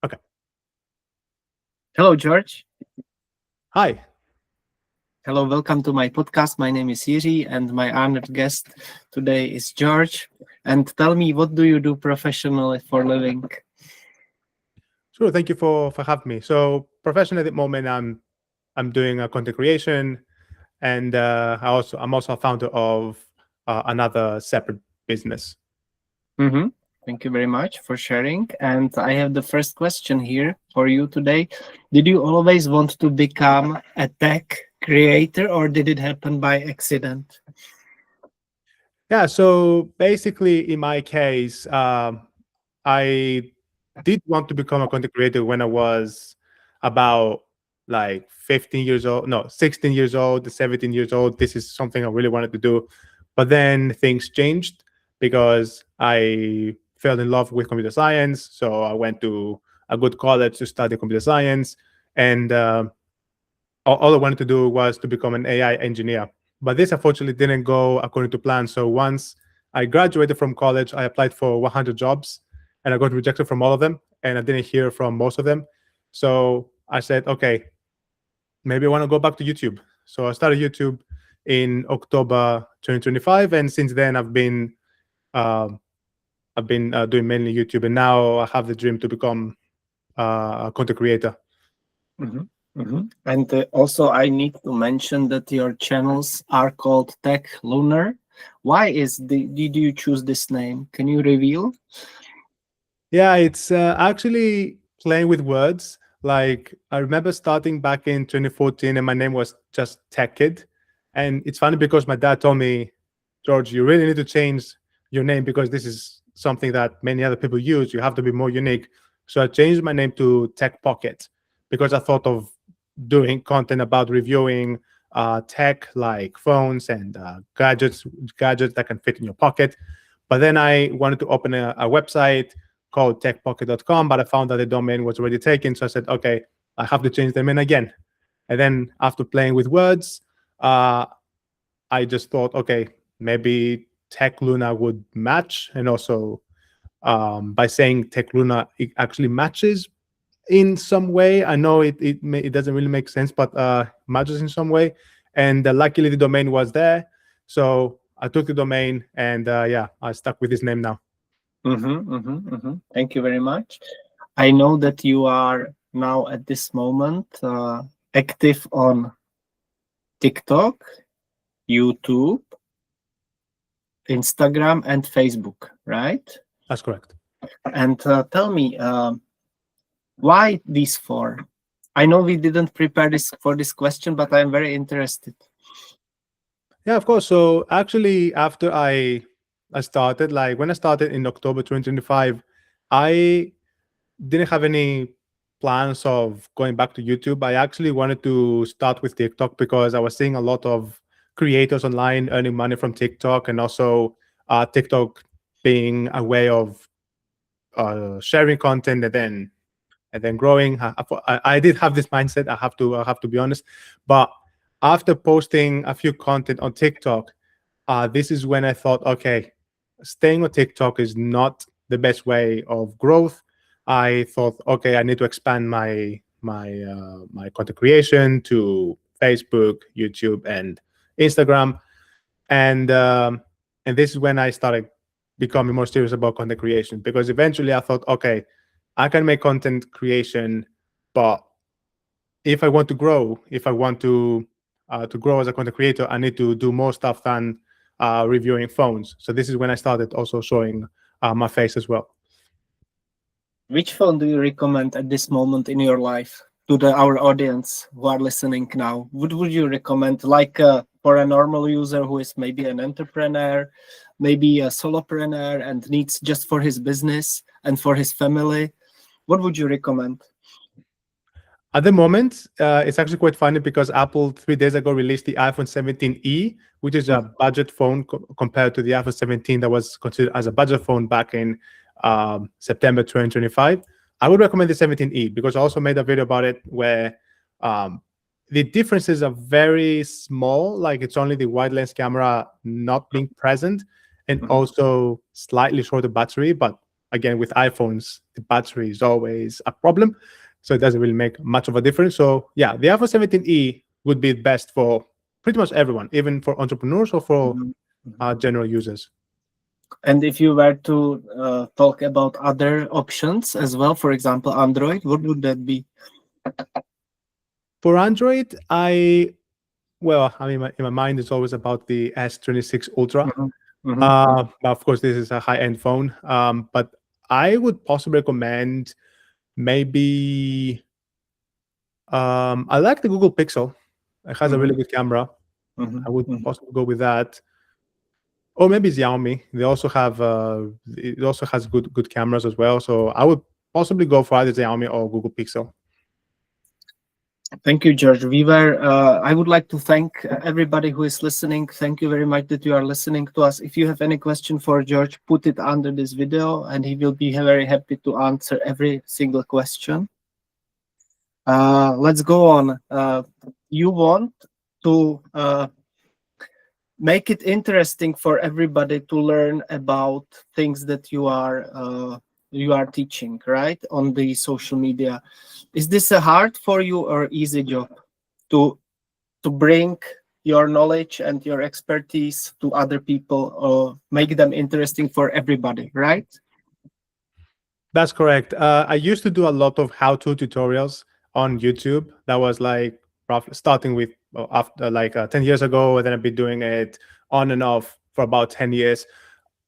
Okay. Hello, George. Hi. Hello, welcome to my podcast. My name is Jiří, and my honored guest today is George. And tell me, what do you do professionally for living? Sure. Thank you for having me. So, professionally at the moment, I'm doing content creation, and I'm also a founder of another separate business. Mm-hmm. Thank you very much for sharing. And I have the first question here for you today. Did you always want to become a tech creator, or did it happen by accident? Yeah. So basically, in my case, I did want to become a content creator when I was about like 15 years old, no, 16 years old, 17 years old. This is something I really wanted to do. But then things changed because I fell in love with computer science. So I went to a good college to study computer science. And all I wanted to do was to become an AI engineer. But this unfortunately didn't go according to plan. So once I graduated from college, I applied for 100 jobs and I got rejected from all of them. And I didn't hear from most of them. So I said, okay, maybe I want to go back to YouTube. So I started YouTube in October 2025. And since then, um, I've been doing mainly YouTube. And now I have the dream to become a content creator. Mhm, mhm. And also, I need to mention that your channels are called TechLunar. Why did you choose this name? Can you reveal? Yeah, it's actually playing with words. Like I remember starting back in 2014, and my name was just Tech Kid. And it's funny because my dad told me, George, you really need to change your name because this is something that many other people use. You have to be more unique. So I changed my name to Tech Pocket because I thought of doing content about reviewing tech like phones and gadgets that can fit in your pocket. But then I wanted to open a website called techpocket.com, but I found that the domain was already taken. So I said, okay, I have to change them in again. And then after playing with words, uh, I just thought, okay, maybe TechLuna would match. And also by saying TechLuna, it actually matches in some way. I know it doesn't really make sense, but matches in some way. And luckily the domain was there. So I took the domain and yeah, I stuck with this name now. Thank you very much. I know that you are now at this moment active on TikTok, YouTube, Instagram, and Facebook, right? That's correct. And tell me, why these four? I know we didn't prepare this for this question, but I'm very interested. Yeah, of course. So actually, after I started, like when I started in October 2025, I didn't have any plans of going back to YouTube. I actually wanted to start with TikTok because I was seeing a lot of creators online earning money from TikTok, and also TikTok being a way of sharing content and then growing. I did have this mindset. I have to be honest, but after posting a few content on TikTok, this is when I thought, okay, staying on TikTok is not the best way of growth. I thought, okay, I need to expand my content creation to Facebook, YouTube, and Instagram, and um, and this is when I started becoming more serious about content creation because eventually I thought, okay, I can make content creation, but if I want to grow, if I want to grow as a content creator, I need to do more stuff than reviewing phones. So this is when I started also showing my face as well. Which phone do you recommend at this moment in your life to our audience who are listening now? Would you recommend, like for a normal user who is maybe an entrepreneur, maybe a solopreneur and needs just for his business and for his family? What would you recommend? At the moment, it's actually quite funny because Apple 3 days ago released the iPhone 17e, which is a budget phone compared to the iPhone 17 that was considered as a budget phone back in September 2025. I would recommend the 17e because I also made a video about it where um, the differences are very small. Like it's only the wide lens camera not being present and Mhm. also slightly shorter battery. But again, with iPhones, the battery is always a problem, so it doesn't really make much of a difference. So yeah, the iPhone 17e would be best for pretty much everyone, even for entrepreneurs or for Mhm. Mhm. general users. And if you were to talk about other options as well, for example, Android, what would that be? For Android, I mean, in my mind, it's always about the S26 Ultra. Mhm. Mhm. Mhm. But of course, this is a high-end phone. But I would possibly recommend maybe I like the Google Pixel. It has a Mhm. really good camera. Mhm. I would Mhm. possibly go with that. Or maybe Xiaomi. It also has good cameras as well. So I would possibly go for either Xiaomi or Google Pixel. Thank you, George. I would like to thank everybody who is listening. Thank you very much that you are listening to us. If you have any question for George, put it under this video and he will be very happy to answer every single question. Let's go on. You want to make it interesting for everybody to learn about things that you are teaching, right, on the social media. Is this a hard for you or easy job to bring your knowledge and your expertise to other people or make them interesting for everybody, right? That's correct. I used to do a lot of how-to tutorials on YouTube. That was like starting with after like 10 years ago, and then I've been doing it on and off for about 10 years.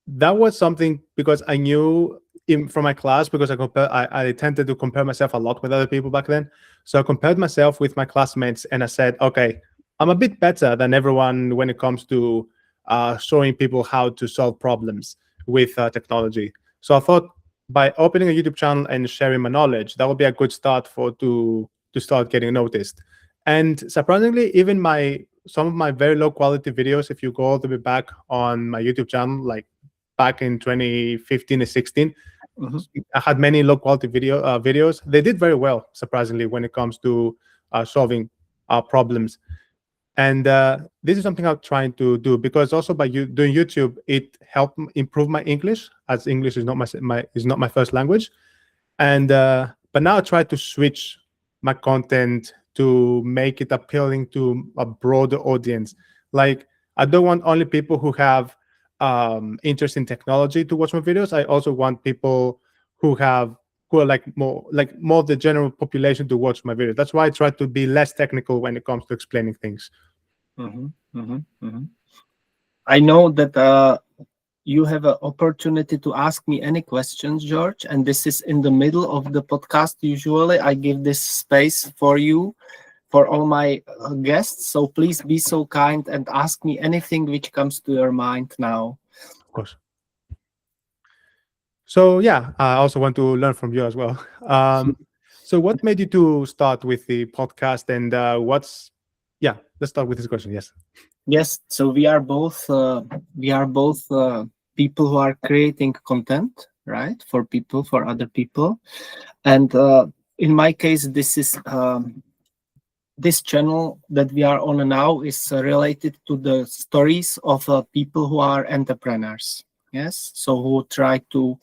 That was something because I knew from my class, because I tended to compare myself a lot with other people back then. So I compared myself with my classmates and I said, okay, I'm a bit better than everyone when it comes to showing people how to solve problems with technology. So I thought by opening a YouTube channel and sharing my knowledge, that would be a good start to start getting noticed. And surprisingly, even my some of my very low quality videos, if you go all the way back on my YouTube channel, like back in 2015 and 16, Mhm. I had many low quality videos. They did very well, surprisingly, when it comes to solving problems. And this is something I'm trying to do, because also by doing YouTube, it helped improve my English, as English is not my first language. And but now I try to switch my content to make it appealing to a broader audience. Like, I don't want only people who have interest in technology to watch my videos. I also want people who are like more the general population to watch my videos. That's why I try to be less technical when it comes to explaining things. Mhm. Mhm. Mhm. I know that you have an opportunity to ask me any questions, George, and this is in the middle of the podcast. Usually, I give this space for you, for all my guests. So please be so kind and ask me anything which comes to your mind now. Of course. So yeah, I also want to learn from you as well. So what made you to start with the podcast, and yeah, let's start with this question. Yes. Yes, so we are both people who are creating content, right, for people, for other people, and in my case, this channel that we are on now is related to the stories of people who are entrepreneurs. Yes, so who try to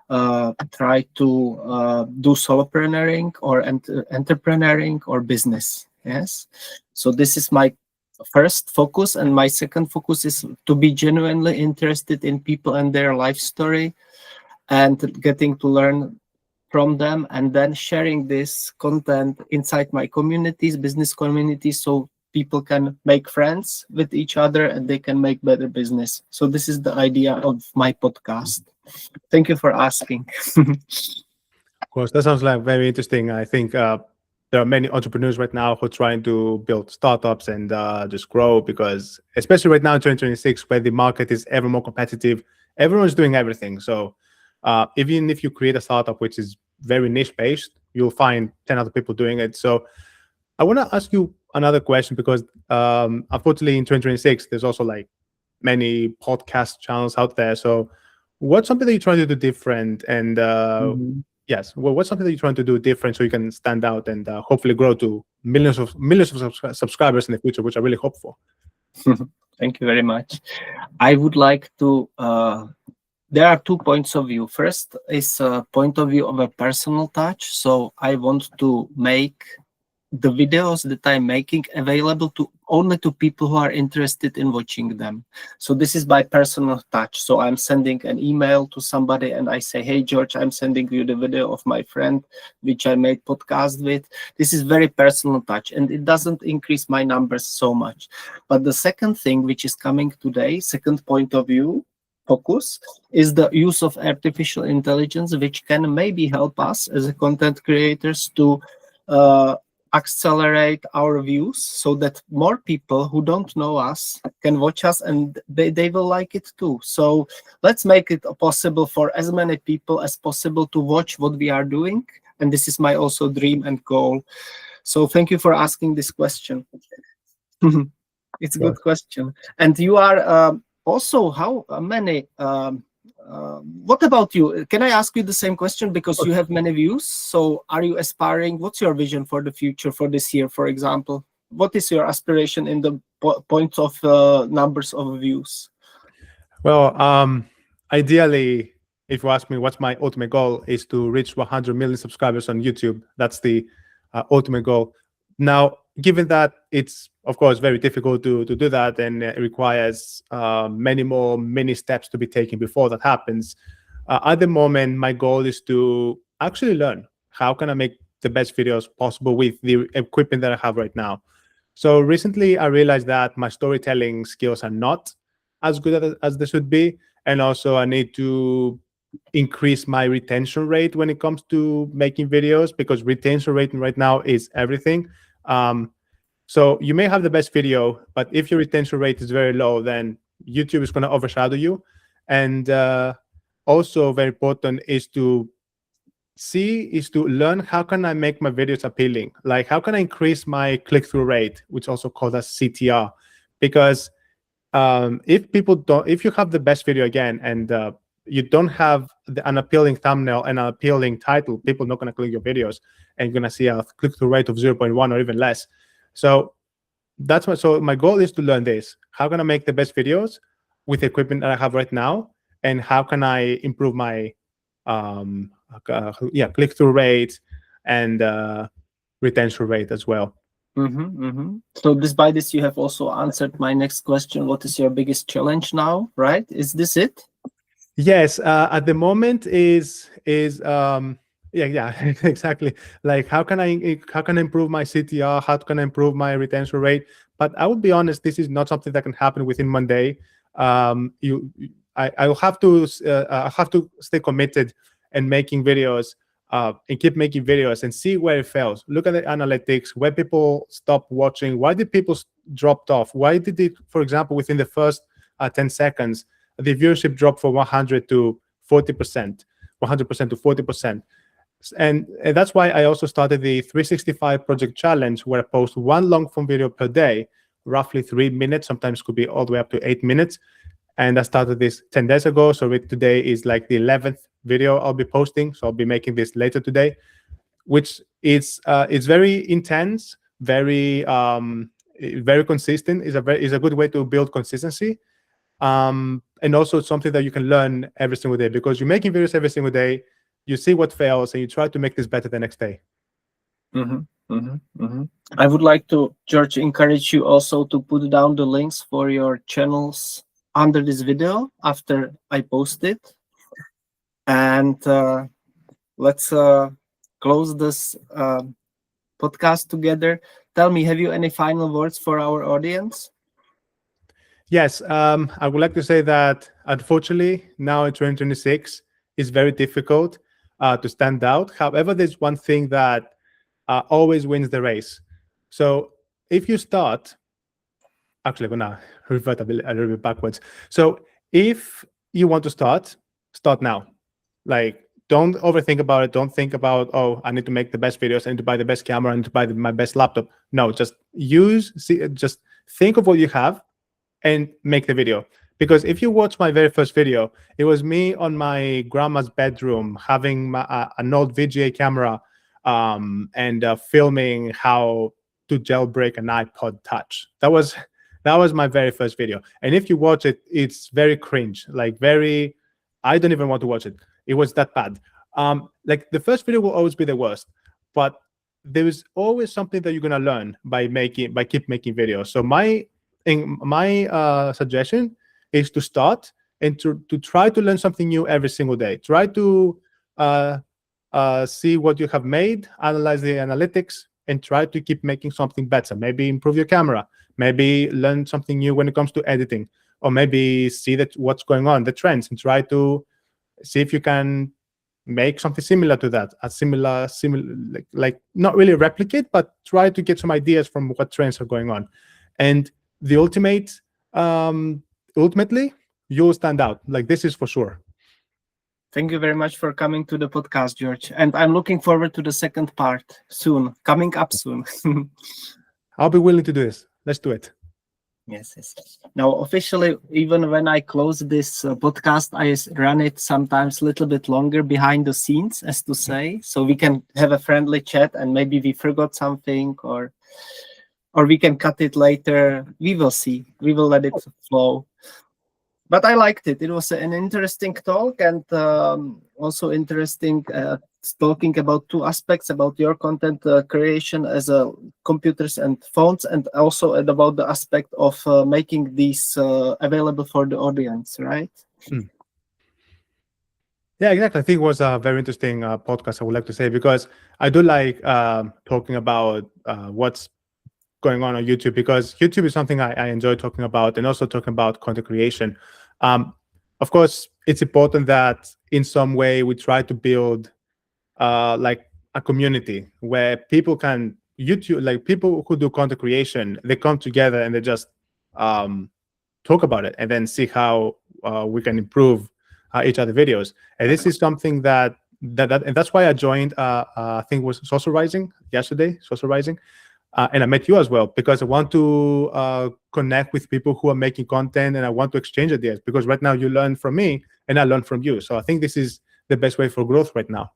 do solopreneuring or entrepreneuring or business. Yes, so this is my first focus, and my second focus is to be genuinely interested in people and their life story and getting to learn from them, and then sharing this content inside my communities, business communities, so people can make friends with each other and they can make better business. So this is the idea of my podcast. Thank you for asking. Of course, that sounds like very interesting. I think there are many entrepreneurs right now who are trying to build startups and just grow, because especially right now in 2026, where the market is ever more competitive, everyone's doing everything. So even if you create a startup which is very niche based, you'll find 10 other people doing it. So I want to ask you another question, because unfortunately in 2026, there's also like many podcast channels out there. So what's something that you're trying to do different? And Mhm. yes, well, what's something that you're trying to do different so you can stand out and hopefully grow to millions of subscribers in the future, which I really hope for? Thank you very much. I would like to there are two points of view. First is a point of view of a personal touch. So I want to make the videos that I'm making available to only to people who are interested in watching them. So this is by personal touch. So I'm sending an email to somebody and I say, hey George, I'm sending you the video of my friend which I made podcast with. This is very personal touch and it doesn't increase my numbers so much. But the second thing which is coming today, second point of view focus, is the use of artificial intelligence, which can maybe help us as a content creators to uh, accelerate our views so that more people who don't know us can watch us and they will like it too. So let's make it possible for as many people as possible to watch what we are doing. And this is my also dream and goal. So thank you for asking this question. It's a good question. And you are also how many what about you? Can I ask you the same question because you have many views? So are you aspiring? What's your vision for the future for this year, for example? What is your aspiration in the point of numbers of views? Well, ideally, if you ask me what's my ultimate goal, is to reach 100 million subscribers on YouTube. That's the ultimate goal. Now, given that it's of course very difficult to do that, and it requires many more mini steps to be taken before that happens. At the moment, my goal is to actually learn how can I make the best videos possible with the equipment that I have right now. So recently, I realized that my storytelling skills are not as good as they should be, and also I need to increase my retention rate when it comes to making videos, because retention rate right now is everything. So you may have the best video, but if your retention rate is very low, then YouTube is going to overshadow you. And also very important is to learn how can I make my videos appealing? Like how can I increase my click-through rate, which also called as CTR? Because if you have the best video again and you don't have an appealing thumbnail and an appealing title, people are not going to click your videos, and you're going to see a click-through rate of 0.1 or even less. So so my goal is to learn this. How can I make the best videos with the equipment that I have right now, and how can I improve my click-through rate and retention rate as well. So by this, you have also answered my next question. What is your biggest challenge now, right? Is this it? Yes, at the moment is exactly. Like how can I improve my CTR? How can I improve my retention rate? But I would be honest, this is not something that can happen within one day. I will have to stay committed and making videos and keep making videos and see where it fails. Look at the analytics, where people stop watching. Why did people dropped off? Why did it, for example, within the first 10 seconds, the viewership dropped from 100 to 40%, 100% to 40%. And that's why I also started the 365 Project Challenge, where I post one long form video per day, roughly 3 minutes, sometimes could be all the way up to 8 minutes. And I started this 10 days ago. So today is like the 11th video I'll be posting. So I'll be making this later today, which is it's very intense, very consistent. Is a good way to build consistency. And also it's something that you can learn every single day, because you're making videos every single day. You see what fails and you try to make this better the next day. I would like to, George, encourage you also to put down the links for your channels under this video after I post it. And let's close this podcast together. Tell me, have you any final words for our audience? Yes, I would like to say that unfortunately now in 2026 it's very difficult to stand out. However, there's one thing that always wins the race. So if you start, actually, I'm gonna revert a little bit backwards. So if you want to start now. Like, don't overthink about it. Don't think about, oh, I need to make the best videos. I need to buy the best camera. I need to buy my best laptop. No, just just think of what you have and make the video. Because if you watch my very first video, it was me on my grandma's bedroom having an old VGA camera and filming how to jailbreak an iPod Touch. That was my very first video. And if you watch it, it's very cringe, like very I don't even want to watch it. It was that bad. Like the first video will always be the worst, but there is always something that you're gonna learn by keep making videos. So my suggestion is to start and to try to learn something new every single day. Try to uh, see what you have made, analyze the analytics, and try to keep making something better. Maybe improve your camera. Maybe learn something new when it comes to editing, or maybe see that what's going on, the trends, and try to see if you can make something similar to that, a similar, like not really replicate, but try to get some ideas from what trends are going on. And the ultimately, you'll stand out. Like this is for sure. Thank you very much for coming to the podcast, George. And I'm looking forward to the second part soon, coming up soon. I'll be willing to do this. Let's do it. Yes, yes. Now, officially, even when I close this podcast, I run it sometimes a little bit longer behind the scenes, as to say, so we can have a friendly chat, and maybe we forgot something, or we can cut it later. We will see. We will let it flow. But I liked it. It was an interesting talk, and also interesting talking about two aspects about your content creation as computers and phones, and also about the aspect of making these available for the audience, right? Yeah, exactly. I think it was a very interesting podcast, I would like to say, because I do like talking about what's going on YouTube, because YouTube is something I enjoy talking about, and also talking about content creation. Of course, it's important that in some way we try to build like a community where people can YouTube, like people who do content creation, they come together and they just talk about it and then see how we can improve each other videos. And this is something and that's why I joined. I think it was Social Rising yesterday. Social Rising. And I met you as well, because I want to connect with people who are making content, and I want to exchange ideas, because right now you learn from me and I learn from you. So I think this is the best way for growth right now.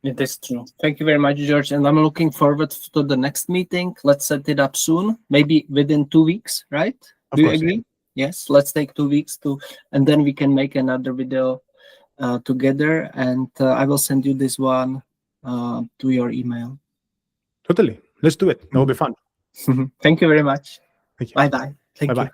It is true. Thank you very much, George. And I'm looking forward to the next meeting. Let's set it up soon, maybe within 2 weeks, right? Do you agree? Yes, let's take 2 weeks and then we can make another video together. And I will send you this one to your email. Totally. Let's do it. That will be fun. Thank you very much. Thank you. Bye-bye. Thank you.